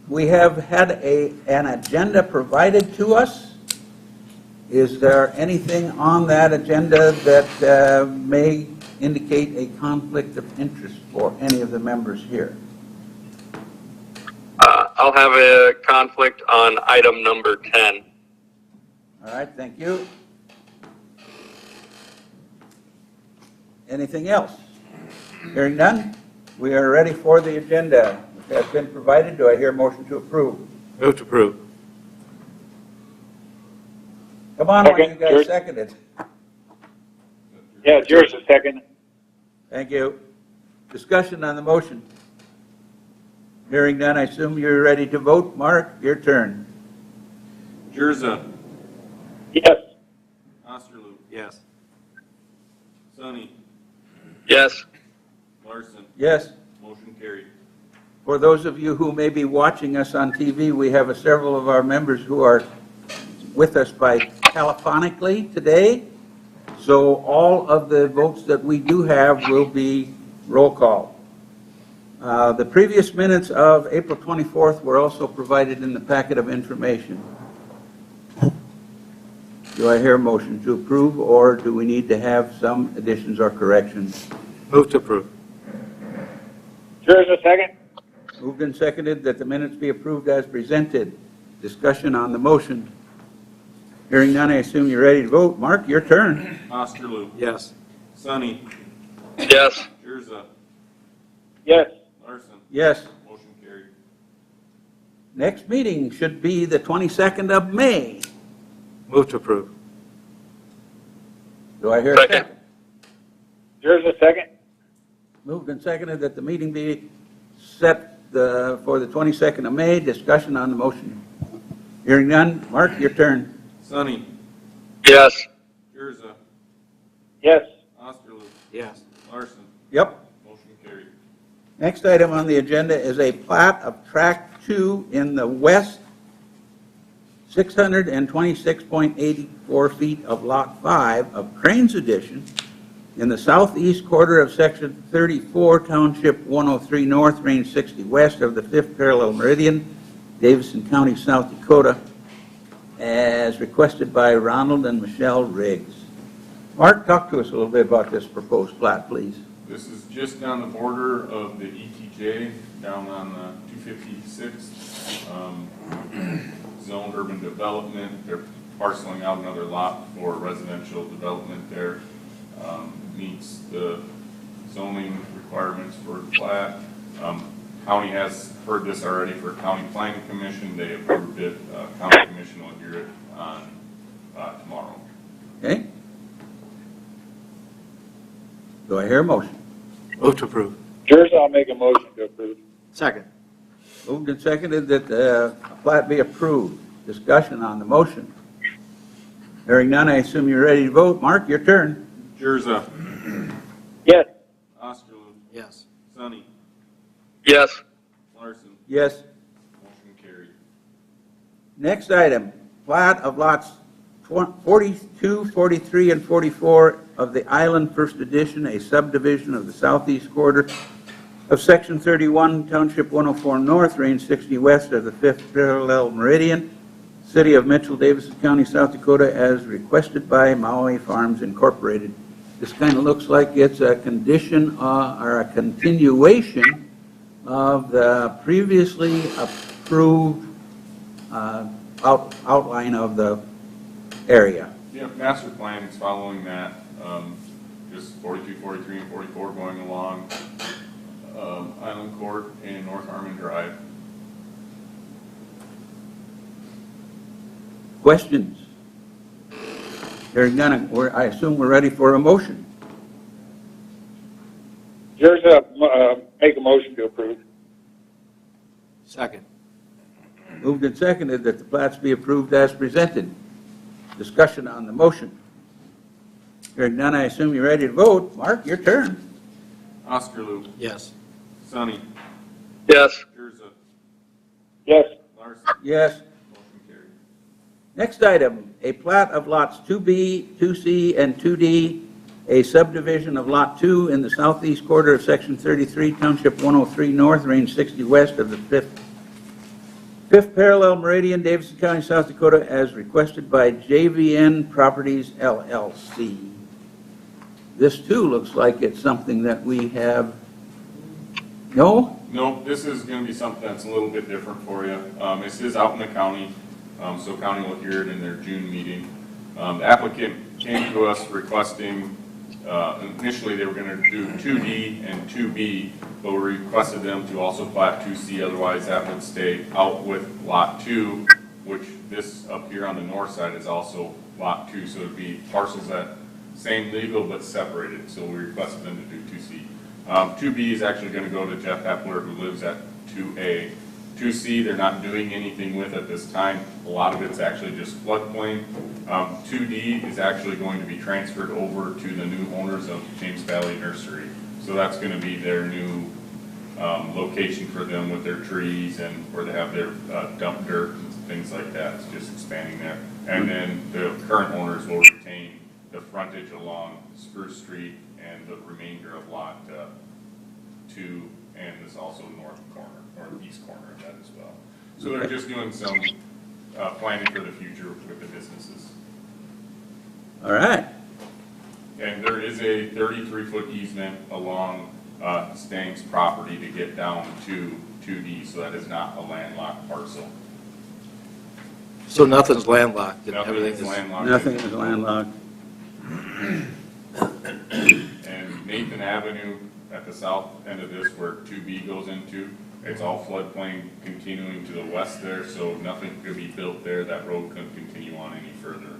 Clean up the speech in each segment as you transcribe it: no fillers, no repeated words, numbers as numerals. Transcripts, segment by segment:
We have had an agenda provided to us. Is there anything on that agenda that may indicate a conflict of interest for any of the members here? I'll have a conflict on item number 10. All right, thank you. Anything else? Hearing none, we are ready for the agenda. It has been provided. Do I hear a motion to approve? Move to approve. Come on, one of you guys seconded. Yeah, George is second. Thank you. Discussion on the motion. Hearing none, I assume you're ready to vote. Mark, your turn. Jerza. Yes. Osterloop. Yes. Sonny. Yes. Larson. Yes. Motion carried. For those of you who may be watching us on TV, we have several of our members who are with us by telephonically today. So all of the votes that we do have will be roll call. The previous minutes of April 24th were also provided in the packet of information. Do I hear a motion to approve, or do we need to have some additions or corrections? Move to approve. George is second. Moved and seconded that the minutes be approved as presented. Discussion on the motion. Hearing none, I assume you're ready to vote. Mark, your turn. Osterloop. Yes. Sonny. Yes. Jerza. Yes. Larson. Yes. Motion carried. Next meeting should be the 22nd of May. Move to approve. Do I hear a Second. second? George is second. Moved and seconded that the meeting be set for the 22nd of May. Discussion on the motion. Hearing none. Mark, your turn. Sonny. Yes. Jerza. Yes. Osterloop. Yes. Larson. Yep. Motion carried. Next item on the agenda is a plat of Tract 2 in the west, 626.84 feet of Lot 5 of Cranes Edition in the southeast quarter of Section 34, Township 103 North, Range 60 West of the 5th parallel meridian, Davison County, South Dakota, as requested by Ronald and Michelle Riggs. Mark, talk to us a little bit about this proposed plat, please. This is just on the border of the ETJ, down on 256, zone urban development. They're parceling out another lot for residential development there. Meets the zoning requirements for the plat. County has heard this already for County Planning Commission. They approved it. County Commission will hear it on tomorrow. Okay? Do I hear a motion? Move to approve. George, I'll make a motion to approve. Second. Moved and seconded that the plat be approved. Discussion on the motion. Hearing none, I assume you're ready to vote. Mark, your turn. Jerza. Yes. Osterloop. Yes. Sonny. Yes. Larson. Yes. Motion carried. Next item, plat of lots 42, 43, and 44 of the Island First Edition, a subdivision of the southeast quarter of Section 31, Township 104 North, Range 60 West of the 5th parallel meridian, City of Mitchell, Davidson County, South Dakota, as requested by Maui Farms Incorporated. This kind of looks like it's a condition or a continuation of the previously approved outline of the area. Yeah, master plan is following that. Just 42, 43, and 44 going along Island Court and North Harmon Drive. Questions? Hearing none, I assume we're ready for a motion. George, make a motion to approve. Second. Moved and seconded that the plats be approved as presented. Discussion on the motion. Hearing none, I assume you're ready to vote. Mark, your turn. Osterloop. Yes. Sonny. Yes. Jerza. Yes. Larson. Yes. Motion carried. Next item, a plat of lots 2B, 2C, and 2D a subdivision of Lot 2 in the southeast quarter of Section 33, Township 103 North, Range 60 West of the fifth parallel meridian, Davidson County, South Dakota, as requested by JVN Properties LLC. This too looks like it's something that we have, no? No, this is going to be something that's a little bit different for you. This is out in the county, so county will hear it in their June meeting. The applicant came to us requesting, initially they were going to do 2D and 2B, but we requested them to also plat 2C, otherwise that would stay out with Lot 2, which this up here on the north side is also Lot 2, so it would be parcels that same legal but separated, so we requested them to do 2C. 2B is actually going to go to Jeff Hepler, who lives at 2A. 2C, they're not doing anything with at this time. A lot of it's actually just floodplain. 2D is actually going to be transferred over to the new owners of James Valley Nursery. So that's going to be their new location for them with their trees and where they have their dump dirt and things like that. It's just expanding there. And then the current owners will retain the frontage along Spruce Street and the remainder of Lot 2 and this also north corner, or east corner of that as well. So they're just doing some planning for the future with the businesses. All right. And there is a 33-foot easement along Stang's property to get down to 2D, so that is not a landlocked parcel. So nothing's landlocked and Nothing everything is is... landlocked. Nothing is landlocked. And Nathan Avenue at the south end of this where 2B goes into, it's all floodplain continuing to the west there, so nothing could be built there. That road couldn't continue on any further.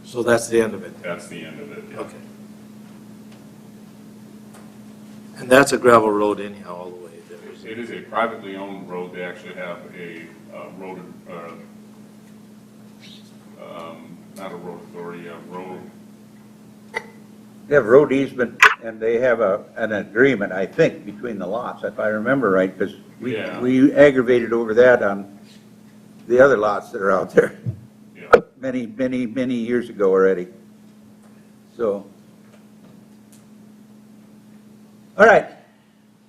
So that's the end of it? That's the end of it, yeah. Okay. And that's a gravel road anyhow, all the way there? It is a privately owned road. They actually have a road, not a road authority, a road. They have road easement, and they have an agreement, I think, between the lots, if I remember right, because Yeah. we aggravated over that on the other lots that are out there Yeah. many years ago already. So, all right.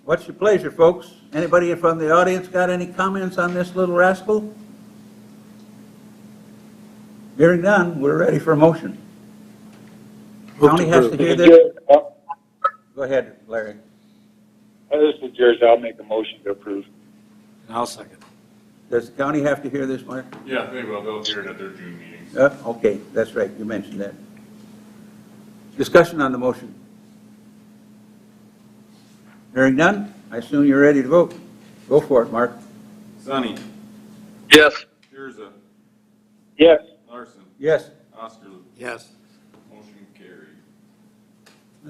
What's your pleasure, folks? Anybody from the audience got any comments on this little rascal? Hearing none, we're ready for a motion. Move County to has approve. to hear this. Go ahead, Larry. This is Jersey. I'll make a motion to approve. And I'll second. Does the county have to hear this, Mark? Yeah, they will. They'll hear it at their June meetings. Okay, that's right, you mentioned that. Discussion on the motion. Hearing none, I assume you're ready to vote. Go for it, Mark. Sonny, Yes. Scherza, Yes. Larson, Yes. Osterloo. Yes. Motion carried.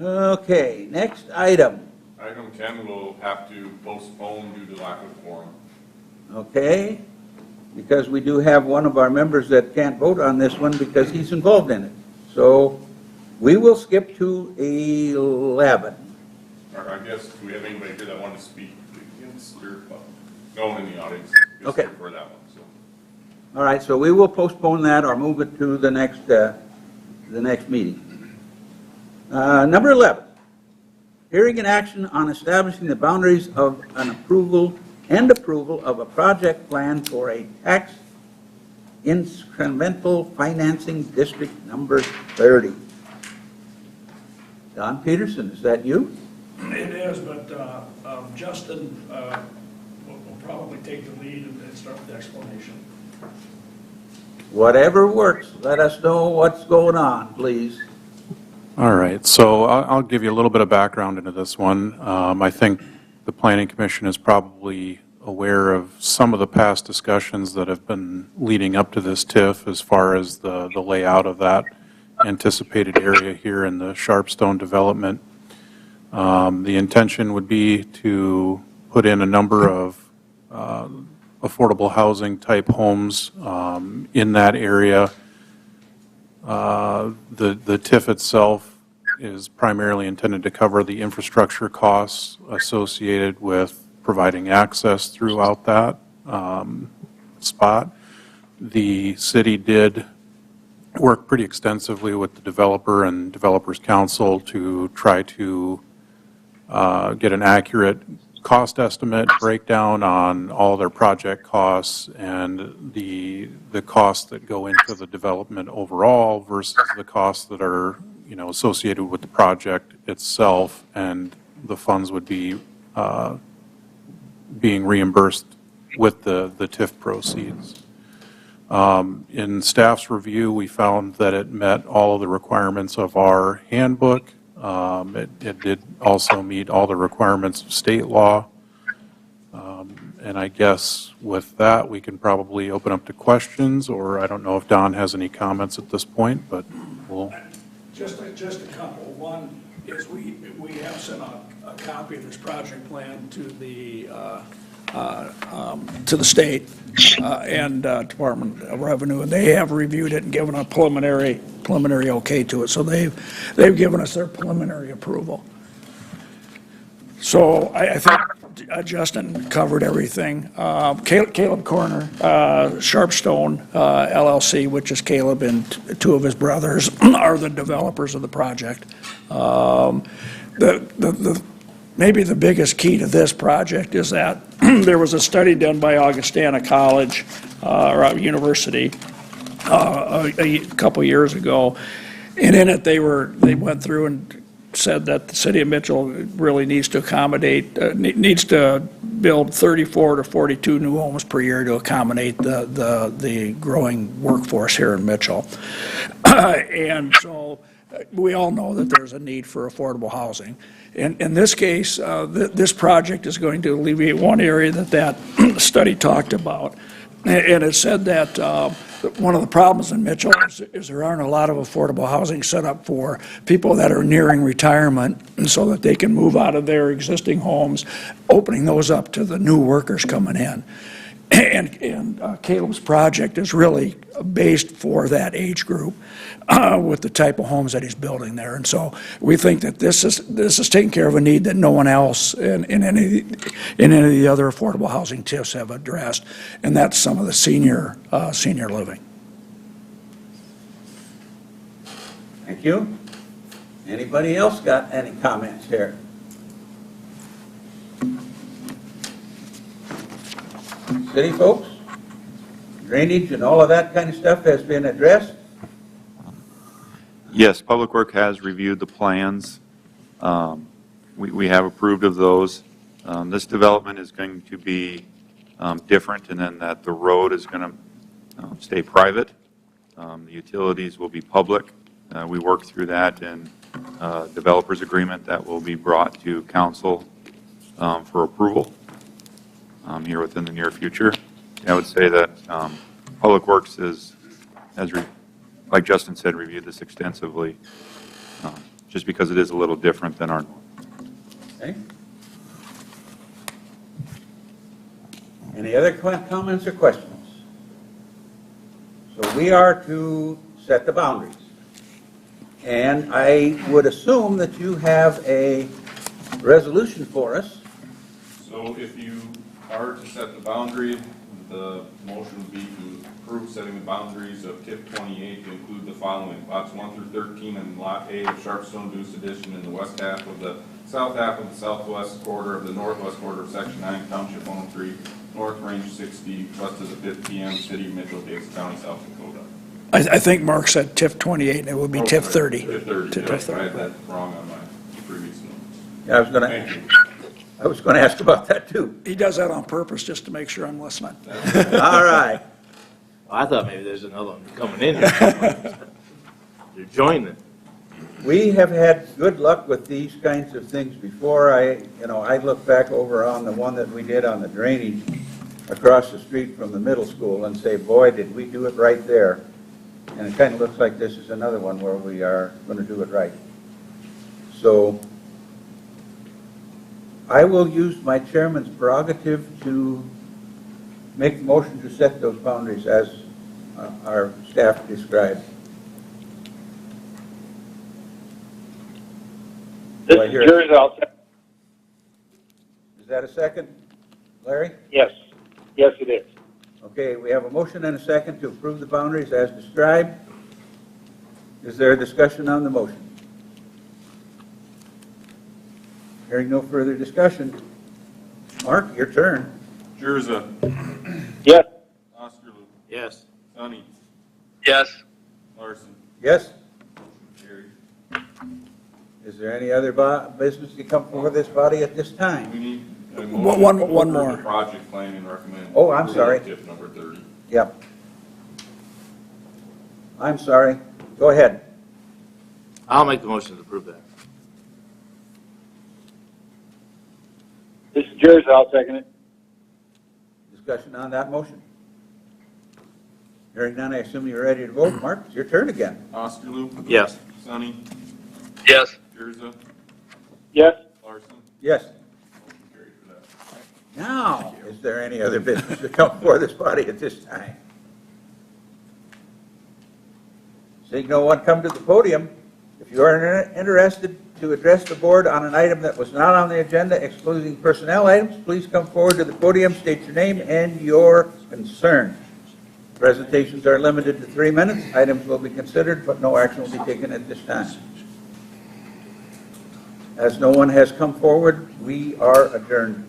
Okay, next item. Item 10 will have to postpone due to lack of quorum. Okay, because we do have one of our members that can't vote on this one because he's involved in it. So we will skip to 11. Or I guess, do we have anybody here that wanted to speak against or, no one in the audience? is Okay. here for that one, so. All right, so we will postpone that or move it to the next meeting. Number 11, hearing and action on establishing the boundaries of an approval of a project plan for a tax incremental financing district number 30. Don Peterson, is that you? It is, but Justin will probably take the lead and start the explanation. Whatever works, let us know what's going on, please. All right, so I'll give you a little bit of background into this one. I think the Planning Commission is probably aware of some of the past discussions that have been leading up to this TIF as far as the layout of that anticipated area here in the Sharpstone development. The intention would be to put in a number of affordable housing type homes in that area. The TIF itself is primarily intended to cover the infrastructure costs associated with providing access throughout that spot. The city did worked pretty extensively with the developer and developers council to try to get an accurate cost estimate breakdown on all their project costs and the costs that go into the development overall versus the costs that are, associated with the project itself, and the funds would be being reimbursed with the TIF proceeds. In staff's review, we found that it met all of the requirements of our handbook. It did also meet all the requirements of state law. And I guess with that, we can probably open up to questions, or I don't know if Don has any comments at this point, but we'll. Just a couple. One is we have sent a copy of this project plan to the state and Department of Revenue, and they have reviewed it and given a preliminary okay to it. So they've given us their preliminary approval. So I think Justin covered everything. Caleb Corner, Sharpstone LLC, which is Caleb and two of his brothers, are the developers of the project. Maybe the biggest key to this project is that there was a study done by Augustana College or University a couple years ago, and in it they went through and said that the city of Mitchell really needs to accommodate, needs to build 34 to 42 new homes per year to accommodate the growing workforce here in Mitchell. And so we all know that there's a need for affordable housing. In this case, this project is going to alleviate one area that study talked about. And it said that one of the problems in Mitchell is there aren't a lot of affordable housing set up for people that are nearing retirement, and so that they can move out of their existing homes, opening those up to the new workers coming in. And Caleb's project is really based for that age group with the type of homes that he's building there. And so we think that this is taking care of a need that no one else in any of the other affordable housing TIFs have addressed, and that's some of the senior living. Thank you. Anybody else got any comments here? City folks, drainage and all of that kind of stuff has been addressed? Yes, Public Work has reviewed the plans. We have approved of those. This development is going to be different, and then that the road is going to stay private. The utilities will be public. We worked through that in developer's agreement that will be brought to council for approval here within the near future. I would say that Public Works has, like Justin said, reviewed this extensively, just because it is a little different than our norm. Okay. Any other comments or questions? So we are to set the boundaries. And I would assume that you have a resolution for us. So if you are to set the boundary, the motion would be to approve setting the boundaries of TIF 28 to include the following: lots 1 through 13 and Lot A of Sharpstone Deuce Addition in the west half of the south half of the southwest quarter of the northwest quarter of Section 9, Township 103, North Range 60, west of the 5th PM, City of Mitchell, Davis County, South Dakota. I think Mark said TIF 28, and it would be TIF 30. TIF 30, TIF yeah, 30. I had that wrong on my previous notes. Yeah, Thank you. I was going to ask about that too. He does that on purpose just to make sure I'm listening. All right. I thought maybe there's another one coming in here. You're joining. We have had good luck with these kinds of things before. I look back over on the one that we did on the drainage across the street from the middle school and say, boy, did we do it right there. And it kind of looks like this is another one where we are going to do it right. So I will use my chairman's prerogative to make the motion to set those boundaries as our staff described. This is yours, Is that a second, Larry? Yes, yes it is. Okay, we have a motion and a second to approve the boundaries as described. Is there a discussion on the motion? Hearing no further discussion. Mark, your turn. Jurza. Yes. Osterloo. Yes. Sonny. Yes. Larson. Yes? Motion carried. Is there any other business to come before this body at this time? We need a One- motion to one approve more. the project plan and recommend. Oh, I'm approval of sorry. TIF number 30. Yep. I'm sorry. Go ahead. I'll make the motion to approve that. This is Jurza, I'll second it. Discussion on that motion? Hearing none, I assume you're ready to vote. Mark, it's your turn again. Osterloo. Yes. Sonny. Yes. Jurza. Yes. Larson. Yes. Motion carried for that. Now, is there any other business to come before this body at this time? Seeing no one come to the podium, if you are interested to address the board on an item that was not on the agenda, excluding personnel items, please come forward to the podium, state your name and your concern. Presentations are limited to 3 minutes. Items will be considered, but no action will be taken at this time. As no one has come forward, we are adjourned.